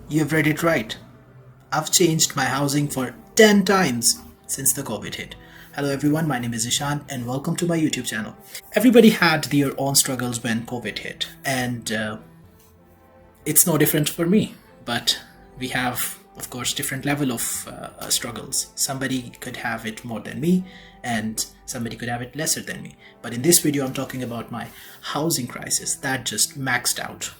You've read it right. I've changed my housing for 10 times since the COVID hit. Hello everyone, my name is Ishan and welcome to my YouTube channel. Everybody had their own struggles when COVID hit, and it's no different for me. But we have, of course, different level of struggles. Somebody could have it more than me and somebody could have it lesser than me. But in this video, I'm talking about my housing crisis that just maxed out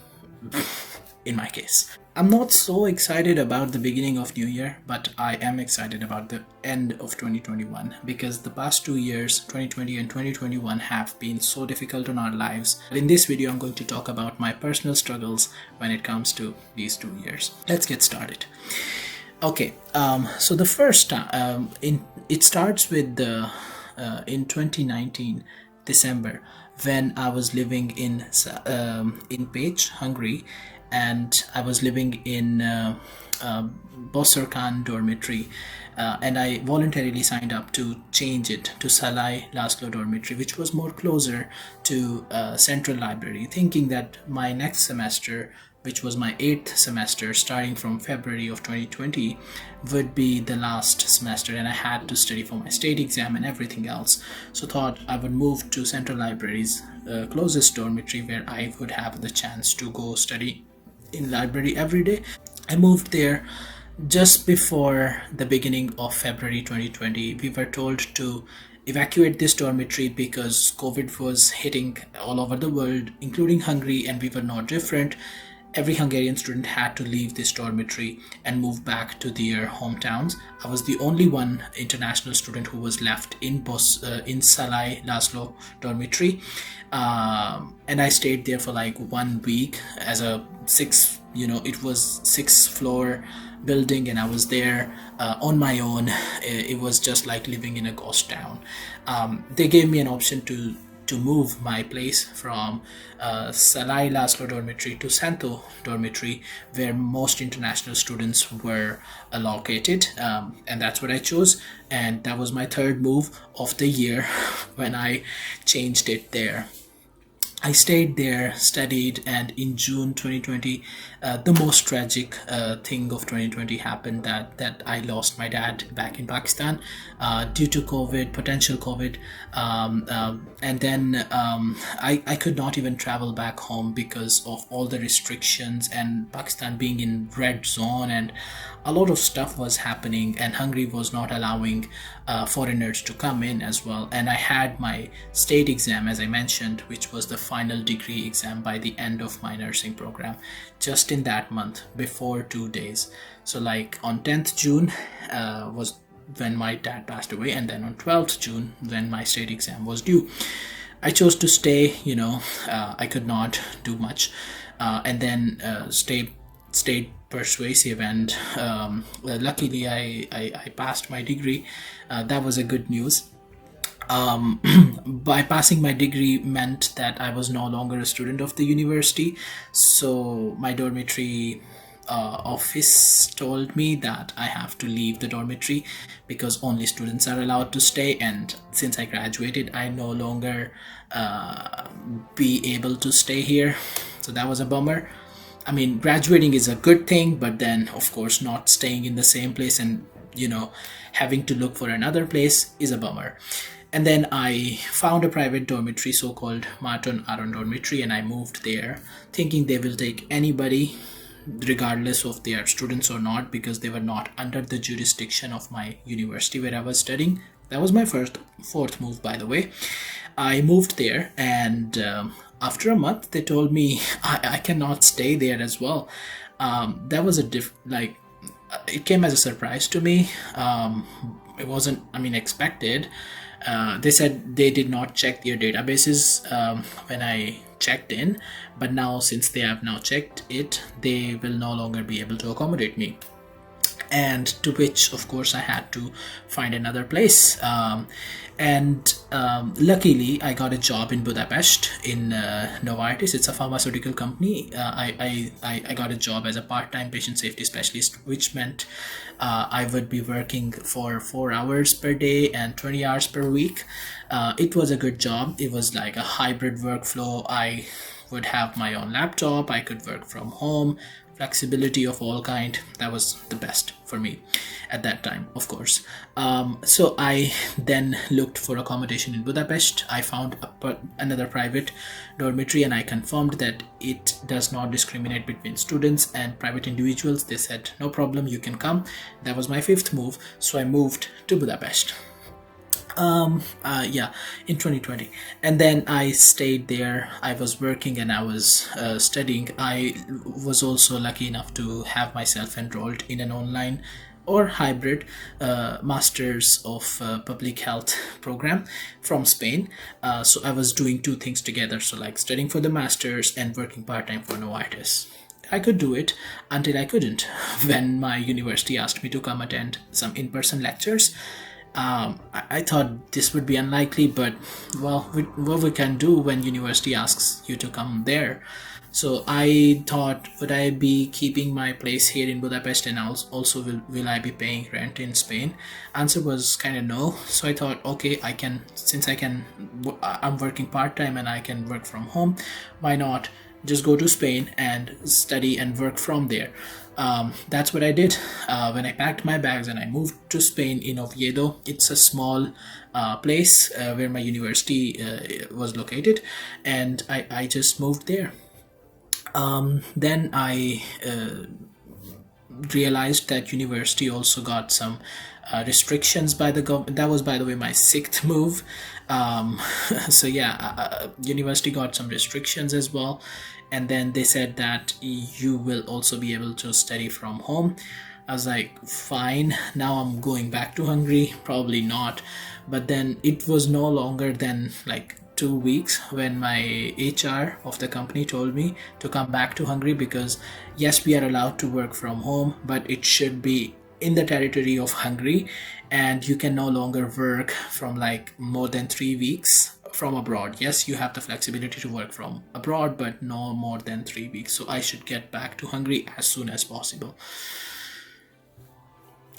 in my case. I'm not so excited about the beginning of New Year, but I am excited about the end of 2021 because the past 2 years, 2020 and 2021, have been so difficult on our lives. In this video, I'm going to talk about my personal struggles when it comes to these 2 years. Let's get started. Okay, so the first time, it starts with in 2019 December when I was living in Pecs, Hungary, and I was living in Boszorkany dormitory, and I voluntarily signed up to change it to Szalai László dormitory, which was more closer to Central Library, thinking that my next semester, which was my 8th semester starting from February of 2020, would be the last semester, and I had to study for my state exam and everything else. So thought I would move to Central Library's closest dormitory where I would have the chance to go study in library every day. I moved there just before the beginning of February 2020. We were told to evacuate this dormitory because COVID was hitting all over the world, including Hungary, and we were not different. Every Hungarian student had to leave this dormitory and move back to their hometowns. I was the only one international student who was left in Szalai László dormitory, and I stayed there for like 1 week as a it was 6-floor building, and I was there on my own. It was just like living in a ghost town. They gave me an option to move my place from Szalai László dormitory to Szanto dormitory, where most international students were located, and that's what I chose, and that was my third move of the year when I changed it there. I stayed there, studied, and in June 2020, the most tragic thing of 2020 happened, that I lost my dad back in Pakistan due to COVID, potential COVID, and then I could not even travel back home because of all the restrictions and Pakistan being in red zone, and a lot of stuff was happening, and Hungary was not allowing foreigners to come in as well. And I had my state exam, as I mentioned, which was the final degree exam by the end of my nursing program, just in that month before 2 days. So like on 10th June was when my dad passed away, and then on 12th June when my state exam was due. I chose to stay, I could not do much, and then stayed persuasive, and luckily I passed my degree. That was a good news. By passing my degree meant that I was no longer a student of the university, so my dormitory office told me that I have to leave the dormitory because only students are allowed to stay, and since I graduated, I no longer be able to stay here. So that was a bummer. I mean, graduating is a good thing, but then of course not staying in the same place and having to look for another place is a bummer. And then I found a private dormitory, so-called Martin Aron dormitory, and I moved there thinking they will take anybody regardless of they are students or not, because they were not under the jurisdiction of my university where I was studying. That was my fourth move, by the way. I moved there, and after a month they told me I cannot stay there as well. That was it came as a surprise to me. It wasn't, expected. They said they did not check their databases when I checked in, but now since they have now checked it, they will no longer be able to accommodate me. And to which, of course, I had to find another place. Luckily, I got a job in Budapest in Novartis. It's a pharmaceutical company. I got a job as a part-time patient safety specialist, which meant I would be working for 4 hours per day and 20 hours per week. It was a good job. It was like a hybrid workflow. I would have my own laptop. I could work from home flexibility of all kind. That was the best for me at that time, of course. So I then looked for accommodation in Budapest. I found another private dormitory, and I confirmed that it does not discriminate between students and private individuals. They said, no problem, you can come. That was my fifth move. So I moved to Budapest. In 2020, and then I stayed there. I was working and I was studying. I was also lucky enough to have myself enrolled in an online or hybrid Masters of Public Health program from Spain. So I was doing two things together, so like studying for the Masters and working part-time for Novartis. I could do it until I couldn't when my university asked me to come attend some in-person lectures. I thought this would be unlikely, but well, what we can do when university asks you to come there. So I thought, would I be keeping my place here in Budapest, and also will I be paying rent in Spain? Answer was kind of no. So I thought, okay, I'm working part-time and I can work from home, why not just go to Spain and study and work from there. That's what I did when I packed my bags and I moved to Spain in Oviedo. It's a small place where my university was located, and I just moved there. Then I realized that university also got some restrictions by the government. That was, by the way, my sixth move. University got some restrictions as well, and then they said that you will also be able to study from home. I was like, fine, now I'm going back to Hungary, probably not. But then it was no longer than like 2 weeks when my HR of the company told me to come back to Hungary, because yes, we are allowed to work from home, but it should be in the territory of Hungary, and you can no longer work from like more than 3 weeks from abroad. Yes, you have the flexibility to work from abroad, but no more than 3 weeks. So I should get back to Hungary as soon as possible.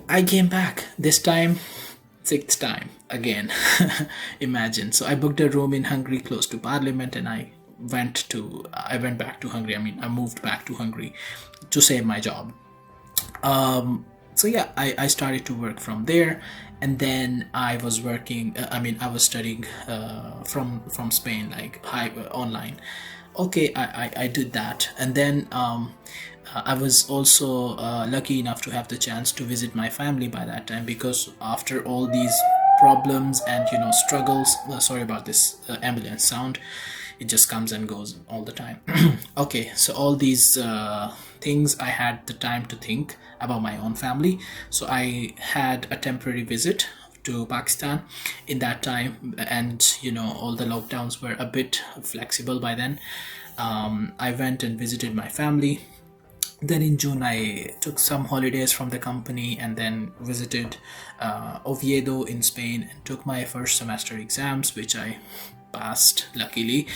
I came back this time, sixth time again. Imagine. So I booked a room in Hungary close to Parliament, and I went back to Hungary. I moved back to Hungary to save my job. I started to work from there, and then I was working. I was studying from Spain, like online. Okay, I did that, and then I was also lucky enough to have the chance to visit my family by that time, because after all these problems and struggles, sorry about this ambulance sound, it just comes and goes all the time. Okay, so all these things, I had the time to think about my own family. So I had a temporary visit to Pakistan in that time, and all the lockdowns were a bit flexible by then. I went and visited my family. Then in June I took some holidays from the company and then visited Oviedo in Spain and took my first semester exams, which I passed luckily.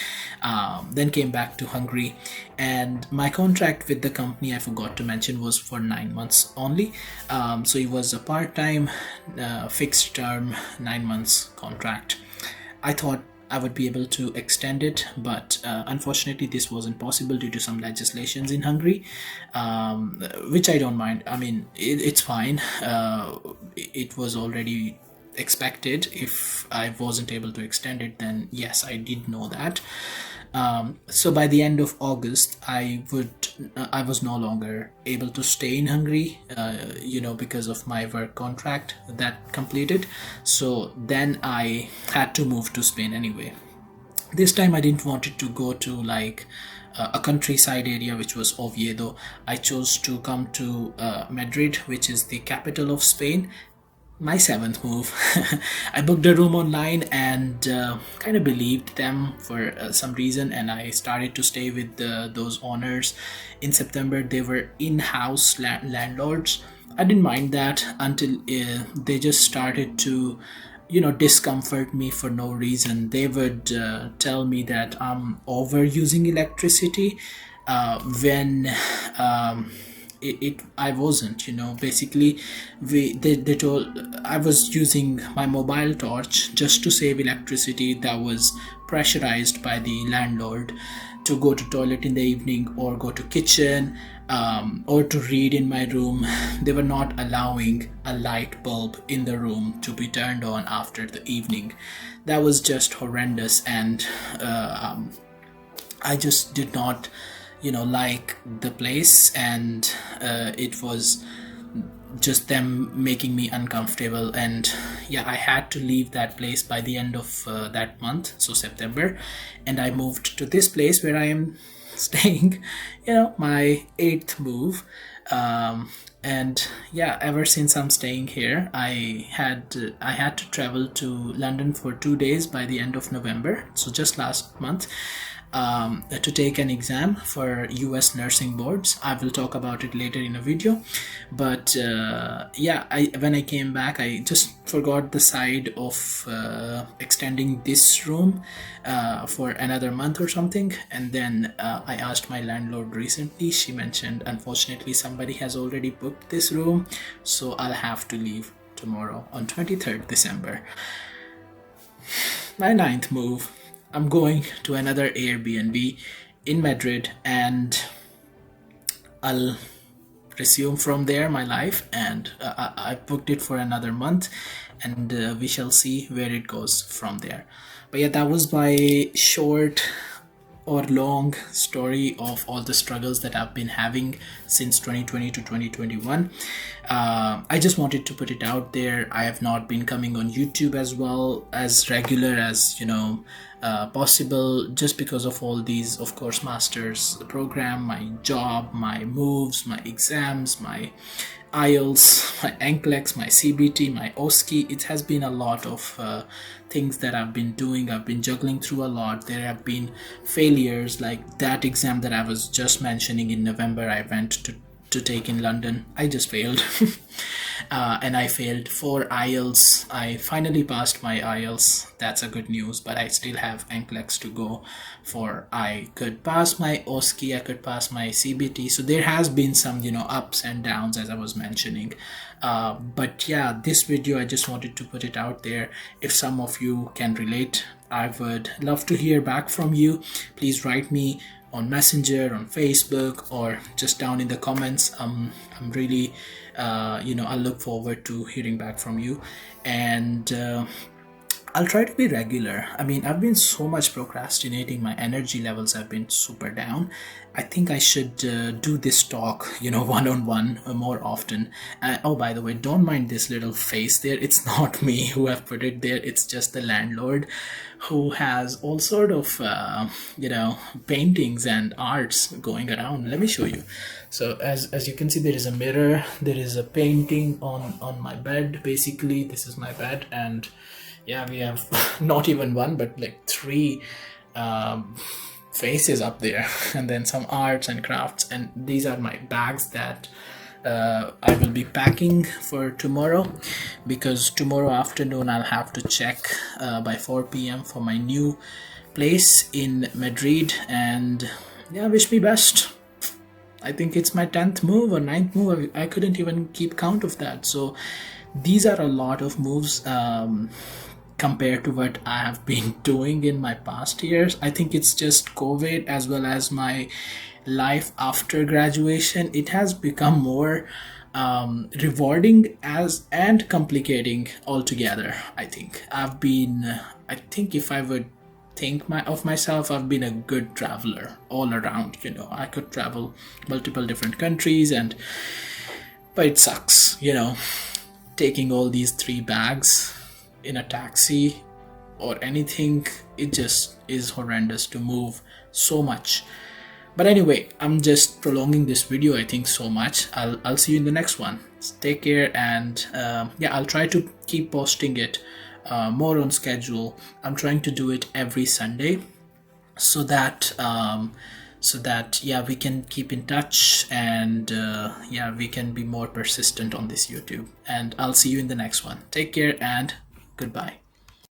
Then came back to Hungary, and my contract with the company, I forgot to mention, was for 9 months only. So it was a part-time fixed term 9 months contract. I thought I would be able to extend it, but unfortunately this wasn't possible due to some legislations in Hungary, which I don't mind. It's fine. It was already expected. If I wasn't able to extend it, then yes, I did know that. So by the end of August, I was no longer able to stay in Hungary, because of my work contract that completed. So then I had to move to Spain anyway. This time I didn't want it to go to like a countryside area, which was Oviedo. I chose to come to Madrid, which is the capital of Spain. My seventh move. I booked a room online and kind of believed them for some reason, and I started to stay with those owners. In September, they were in-house landlords. I didn't mind that until they just started to discomfort me for no reason. They would tell me that I'm overusing electricity when I wasn't, basically they told I was using my mobile torch just to save electricity that was pressurized by the landlord to go to toilet in the evening or go to kitchen, or to read in my room. They were not allowing a light bulb in the room to be turned on after the evening. That was just horrendous, and I just did not like the place, and it was just them making me uncomfortable. And yeah, I had to leave that place by the end of that month, so September, and I moved to this place where I am staying, my 8th move. And yeah, ever since I'm staying here, I had to travel to London for 2 days by the end of November, so just last month, to take an exam for US nursing boards. I will talk about it later in a video, but yeah, when I came back, I just forgot the side of extending this room for another month or something, and then I asked my landlord recently. She mentioned unfortunately somebody has already booked this room, so I'll have to leave tomorrow on 23rd December. My 9th move. I'm going to another Airbnb in Madrid, and I'll resume from there my life, and I booked it for another month, and we shall see where it goes from there. But yeah, that was my short or long story of all the struggles that I've been having since 2020 to 2021. I just wanted to put it out there. I have not been coming on YouTube as well as regular as possible, just because of all these, of course, master's program, my job, my moves, my exams, my IELTS, my NCLEX, my CBT, my OSCE. It has been a lot of things that I've been doing. I've been juggling through a lot. There have been failures, like that exam that I was just mentioning in November. I went to take in London. I just failed. And I failed 4 IELTS. I finally passed my IELTS. That's a good news, but I still have NCLEX to go for. I could pass my OSCE, I could pass my CBT. So there has been some, ups and downs, as I was mentioning. But yeah, this video, I just wanted to put it out there. If some of you can relate, I would love to hear back from you. Please write me on Messenger, on Facebook, or just down in the comments. I'm really, I look forward to hearing back from you, and I'll try to be regular. I mean, I've been so much procrastinating. My energy levels have been super down. I think I should do this talk, one-on-one more often. Oh, by the way, don't mind this little face there. It's not me who have put it there. It's just the landlord, who has all sort of, paintings and arts going around. Let me show you. So as you can see, there is a mirror. There is a painting on my bed. Basically, this is my bed, and yeah, we have not even one, but like 3 faces up there, and then some arts and crafts. And these are my bags that I will be packing for tomorrow, because tomorrow afternoon I'll have to check by 4 p.m. for my new place in Madrid. And yeah, wish me best. I think it's my 10th move or 9th move. I couldn't even keep count of that. So these are a lot of moves compared to what I have been doing in my past years. I think it's just COVID, as well as my life after graduation. It has become more rewarding and complicating altogether. I think if I would think of myself, I've been a good traveler all around. I could travel multiple different countries, but it sucks, taking all these 3 bags in a taxi or anything. It just is horrendous to move so much. But anyway, I'm just prolonging this video, I think, so much. I'll see you in the next one. Take care, and yeah, I'll try to keep posting it more on schedule. I'm trying to do it every Sunday, so that yeah, we can keep in touch, and yeah, we can be more persistent on this YouTube. And I'll see you in the next one. Take care and goodbye.